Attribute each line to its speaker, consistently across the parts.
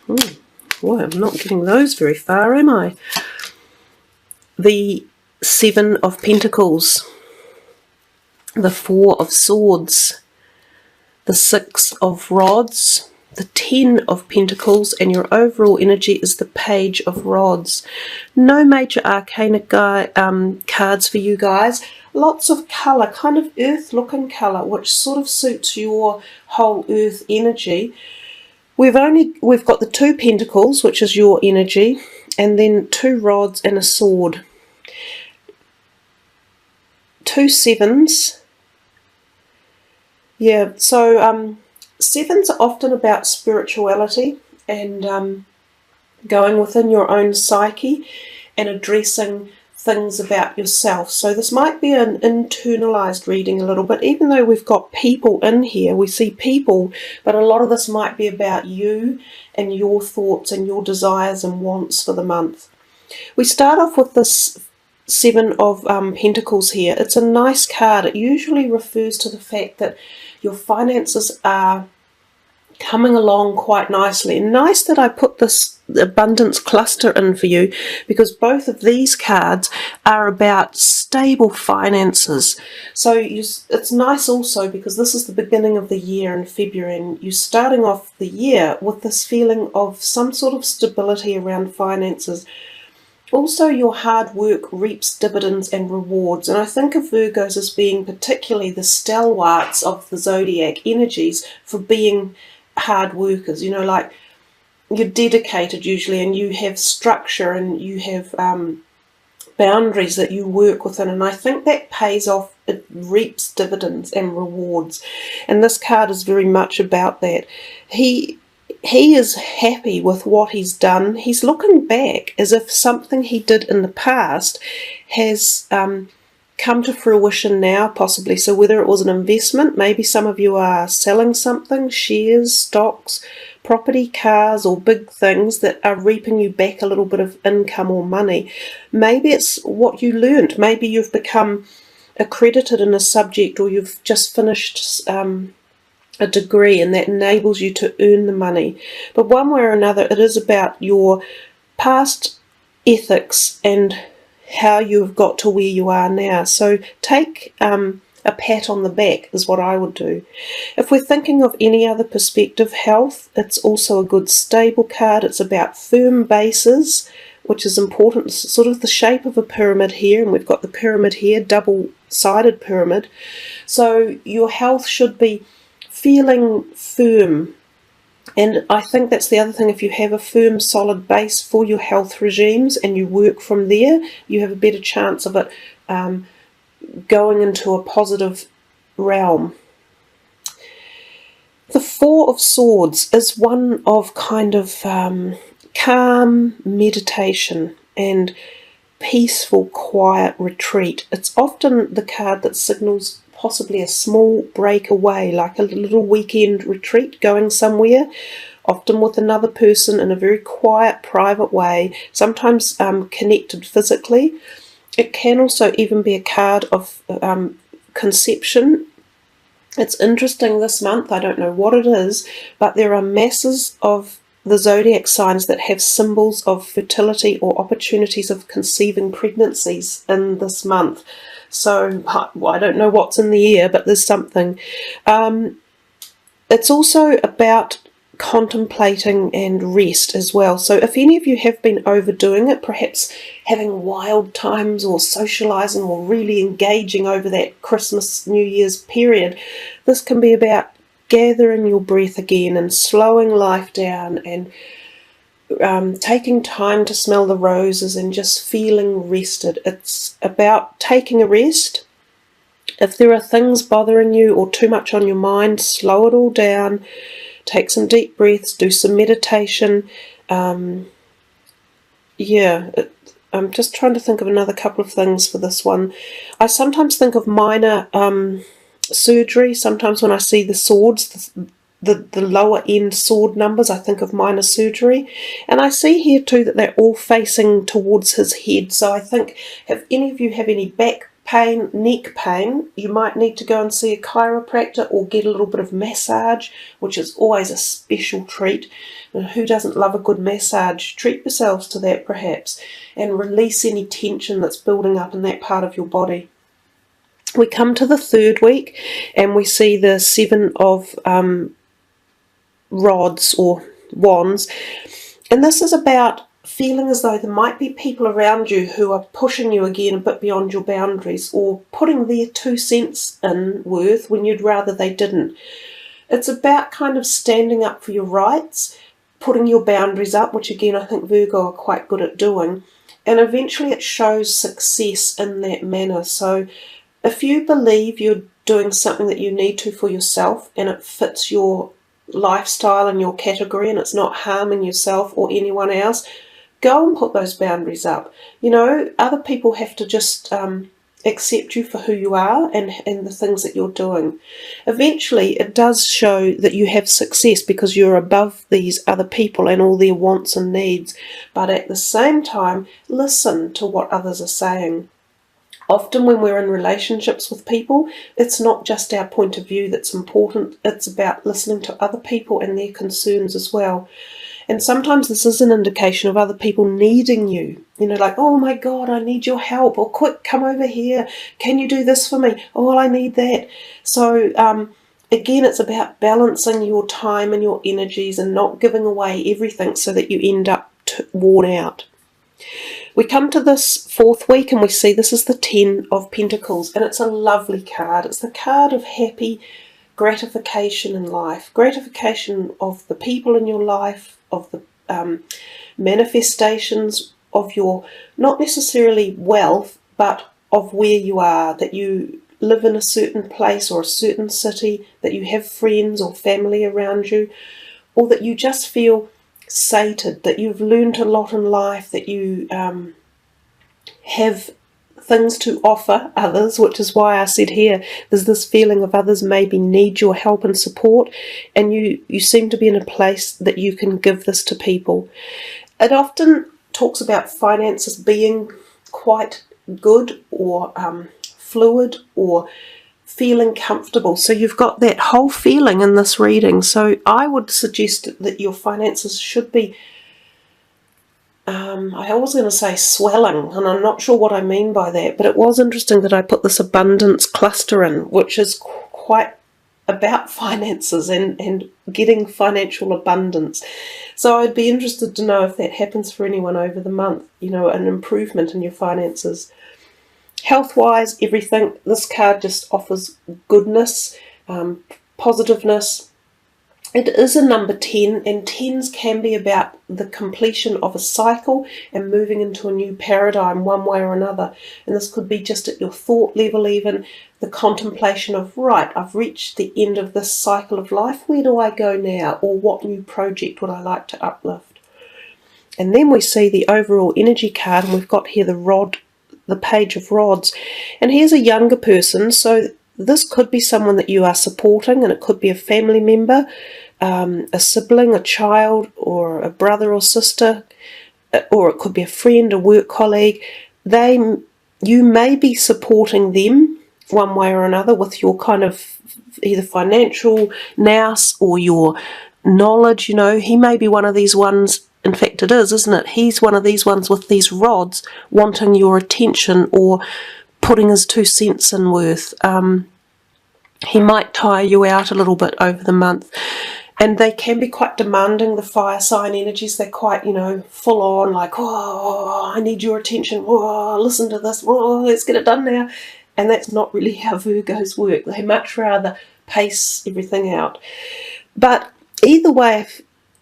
Speaker 1: Boy, I'm not getting those very far, am I? The Seven of Pentacles, the Four of Swords, the Six of Rods, the Ten of Pentacles, and your overall energy is the Page of Rods. No major arcana cards for you guys. Lots of colour, kind of earth-looking colour, which sort of suits your whole earth energy. We've got the Two Pentacles, which is your energy, and then two rods and a sword. Two sevens. Yeah, so sevens are often about spirituality and going within your own psyche and addressing things about yourself. So this might be an internalized reading a little bit, even though we've got people in here, we see people, but a lot of this might be about you and your thoughts and your desires and wants for the month. We start off with this Seven of Pentacles here. It's a nice card. It usually refers to the fact that your finances are coming along quite nicely. And nice that I put this abundance cluster in for you, because both of these cards are about stable finances. So it's nice also because this is the beginning of the year in February, and you're starting off the year with this feeling of some sort of stability around finances. Also, your hard work reaps dividends and rewards, and I think of Virgos as being particularly the stalwarts of the zodiac energies for being hard workers. You know, like you're dedicated usually, and you have structure and you have boundaries that you work within, and I think that pays off. It reaps dividends and rewards, and this card is very much about that. He is happy with what he's done. He's looking back as if something he did in the past has come to fruition now, possibly. So whether it was an investment, maybe some of you are selling something, shares, stocks, property, cars, or big things that are reaping you back a little bit of income or money. Maybe it's what you learned. Maybe you've become accredited in a subject, or you've just finished a degree, and that enables you to earn the money. But one way or another, it is about your past ethics and how you've got to where you are now. So take a pat on the back is what I would do. If we're thinking of any other perspective, health, it's also a good stable card. It's about firm bases, which is important. It's sort of the shape of a pyramid here, and we've got the pyramid here, double-sided pyramid. So your health should be feeling firm, and I think that's the other thing. If you have a firm, solid base for your health regimes and you work from there, you have a better chance of it going into a positive realm. The Four of Swords is one of kind of calm meditation and peaceful, quiet retreat. It's often the card that signals possibly a small break away, like a little weekend retreat, going somewhere, often with another person in a very quiet, private way, sometimes connected physically. It can also even be a card of conception. It's interesting this month, I don't know what it is, but there are masses of the zodiac signs that have symbols of fertility or opportunities of conceiving pregnancies in this month. So I don't know what's in the air, but there's something. It's also about contemplating and rest as well. So if any of you have been overdoing it, perhaps having wild times or socializing or really engaging over that Christmas, New Year's period, this can be about gathering your breath again and slowing life down and taking time to smell the roses and just feeling rested. It's about taking a rest. If there are things bothering you or too much on your mind, slow it all down, take some deep breaths, do some meditation. I'm just trying to think of another couple of things for this one. I sometimes think of minor surgery. Sometimes when I see the swords, the lower end sword numbers, I think of minor surgery. And I see here too that they're all facing towards his head. So I think if any of you have any back pain, neck pain, you might need to go and see a chiropractor or get a little bit of massage, which is always a special treat. And who doesn't love a good massage? Treat yourselves to that perhaps, and release any tension that's building up in that part of your body. We come to the third week and we see the 7 of rods or wands, and this is about feeling as though there might be people around you who are pushing you again a bit beyond your boundaries, or putting their 2 cents in worth when you'd rather they didn't. It's about kind of standing up for your rights, putting your boundaries up, which again I think Virgo are quite good at doing, and eventually it shows success in that manner. So if you believe you're doing something that you need to for yourself and it fits your lifestyle and your category and it's not harming yourself or anyone else, go and put those boundaries up. You know, other people have to just accept you for who you are and the things that you're doing. Eventually, it does show that you have success because you're above these other people and all their wants and needs. But at the same time, listen to what others are saying. Often when we're in relationships with people, it's not just our point of view that's important. It's about listening to other people and their concerns as well. And sometimes this is an indication of other people needing you. You know, like, oh my God, I need your help. Or quick, come over here. Can you do this for me? Oh, I need that. So again, it's about balancing your time and your energies and not giving away everything so that you end up worn out. We come to this 4th week and we see this is the 10 of Pentacles, and it's a lovely card. It's the card of happy gratification in life, gratification of the people in your life, of the manifestations of your, not necessarily wealth, but of where you are, that you live in a certain place or a certain city, that you have friends or family around you, or that you just feel sated, that you've learned a lot in life, that you have things to offer others, which is why I said here there's this feeling of others maybe need your help and support, and you seem to be in a place that you can give this to people. It often talks about finances being quite good or fluid or feeling comfortable. So you've got that whole feeling in this reading. So I would suggest that your finances should be I was going to say swelling, and I'm not sure what I mean by that, but it was interesting that I put this abundance cluster in, which is quite about finances and getting financial abundance. So I'd be interested to know if that happens for anyone over the month, you know, an improvement in your finances. Health-wise, everything, this card just offers goodness, positiveness. It is a number 10, and 10s can be about the completion of a cycle and moving into a new paradigm one way or another. And this could be just at your thought level, even the contemplation of, right, I've reached the end of this cycle of life, where do I go now? Or what new project would I like to uplift? And then we see the overall energy card, and we've got here the Page of Rods. And here's a younger person, so this could be someone that you are supporting, and it could be a family member, a sibling, a child, or a brother or sister, or it could be a friend, a work colleague. You may be supporting them one way or another with your kind of either financial nous or your knowledge. You know, he may be one of these ones. In fact, it is, isn't it? He's one of these ones with these rods wanting your attention or putting his 2 cents in worth. He might tire you out a little bit over the month. And they can be quite demanding, the fire sign energies. They're quite, you know, full on, like, oh, I need your attention. Oh, listen to this. Oh, let's get it done now. And that's not really how Virgos work. They much rather pace everything out. But either way,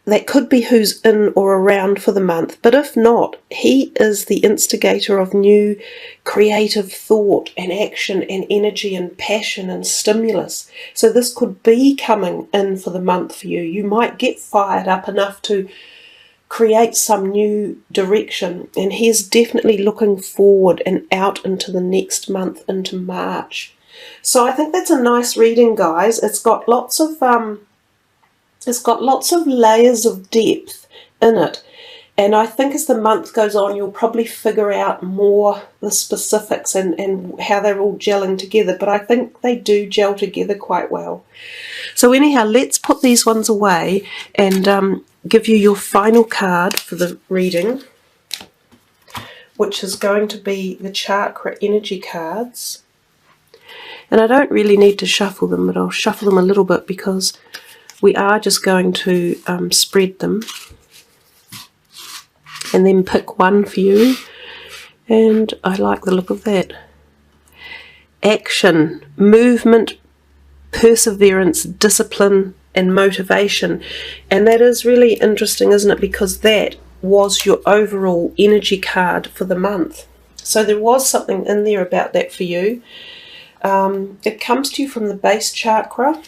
Speaker 1: that could be who's in or around for the month. But if not, he is the instigator of new creative thought and action and energy and passion and stimulus. So this could be coming in for the month for you. You might get fired up enough to create some new direction. And he's definitely looking forward and out into the next month, into March. So I think that's a nice reading, guys. It's got lots of layers of depth in it, And I think as the month goes on, you'll probably figure out more the specifics and how they're all gelling together. But I think they do gel together quite well. So anyhow, let's put these ones away and give you your final card for the reading, which is going to be the chakra energy cards. And I don't really need to shuffle them, but I'll shuffle them a little bit because we are just going to spread them. And then pick one for you, and I like the look of that. Action, movement, perseverance, discipline, and motivation. And that is really interesting, isn't it? Because that was your overall energy card for the month. So there was something in there about that for you. It comes to you from the base chakra,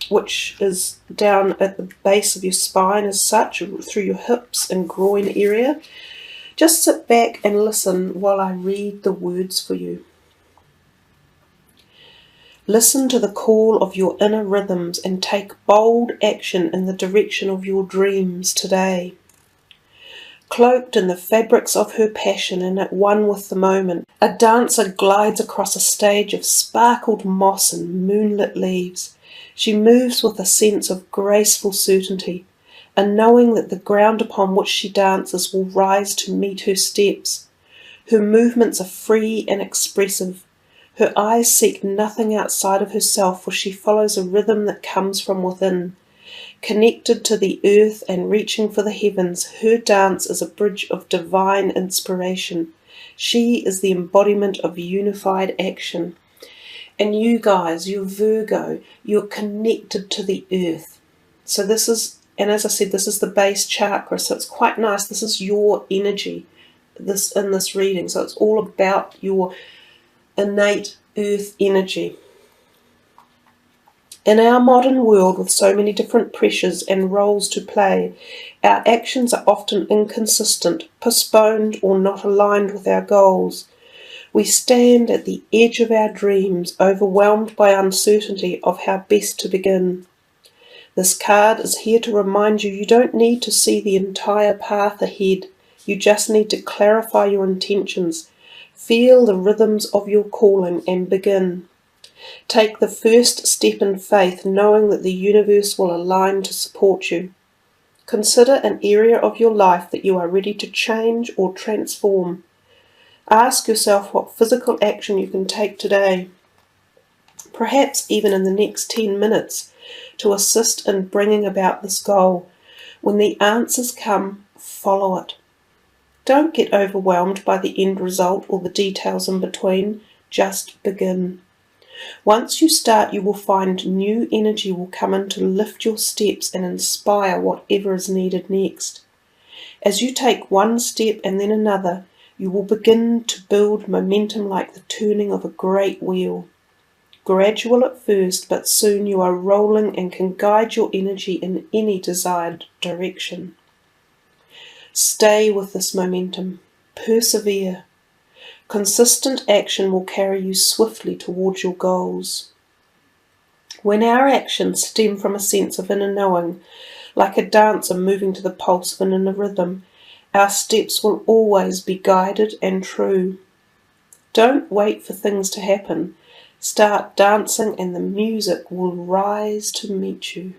Speaker 1: which is down at the base of your spine as such, through your hips and groin area. Just sit back and listen while I read the words for you. Listen to the call of your inner rhythms and take bold action in the direction of your dreams today. Cloaked in the fabrics of her passion and at one with the moment, a dancer glides across a stage of sparkled moss and moonlit leaves. She moves with a sense of graceful certainty, a knowing that the ground upon which she dances will rise to meet her steps. Her movements are free and expressive. Her eyes seek nothing outside of herself, for she follows a rhythm that comes from within. Connected to the earth and reaching for the heavens, her dance is a bridge of divine inspiration. She is the embodiment of unified action. And you guys, you're Virgo, you're connected to the earth. So this is, and as I said, this is the base chakra, so it's quite nice. This is your energy in this reading. So it's all about your innate earth energy. In our modern world, with so many different pressures and roles to play, our actions are often inconsistent, postponed, or not aligned with our goals. We stand at the edge of our dreams, overwhelmed by uncertainty of how best to begin. This card is here to remind you don't need to see the entire path ahead. You just need to clarify your intentions, feel the rhythms of your calling, and begin. Take the first step in faith, knowing that the universe will align to support you. Consider an area of your life that you are ready to change or transform. Ask yourself what physical action you can take today, perhaps even in the next 10 minutes, to assist in bringing about this goal. When the answers come, follow it. Don't get overwhelmed by the end result or the details in between. Just begin. Once you start, you will find new energy will come in to lift your steps and inspire whatever is needed next. As you take one step and then another, you will begin to build momentum like the turning of a great wheel. Gradual at first, but soon you are rolling and can guide your energy in any desired direction. Stay with this momentum. Persevere. Consistent action will carry you swiftly towards your goals. When our actions stem from a sense of inner knowing, like a dancer moving to the pulse of an inner rhythm, our steps will always be guided and true. Don't wait for things to happen. Start dancing and the music will rise to meet you.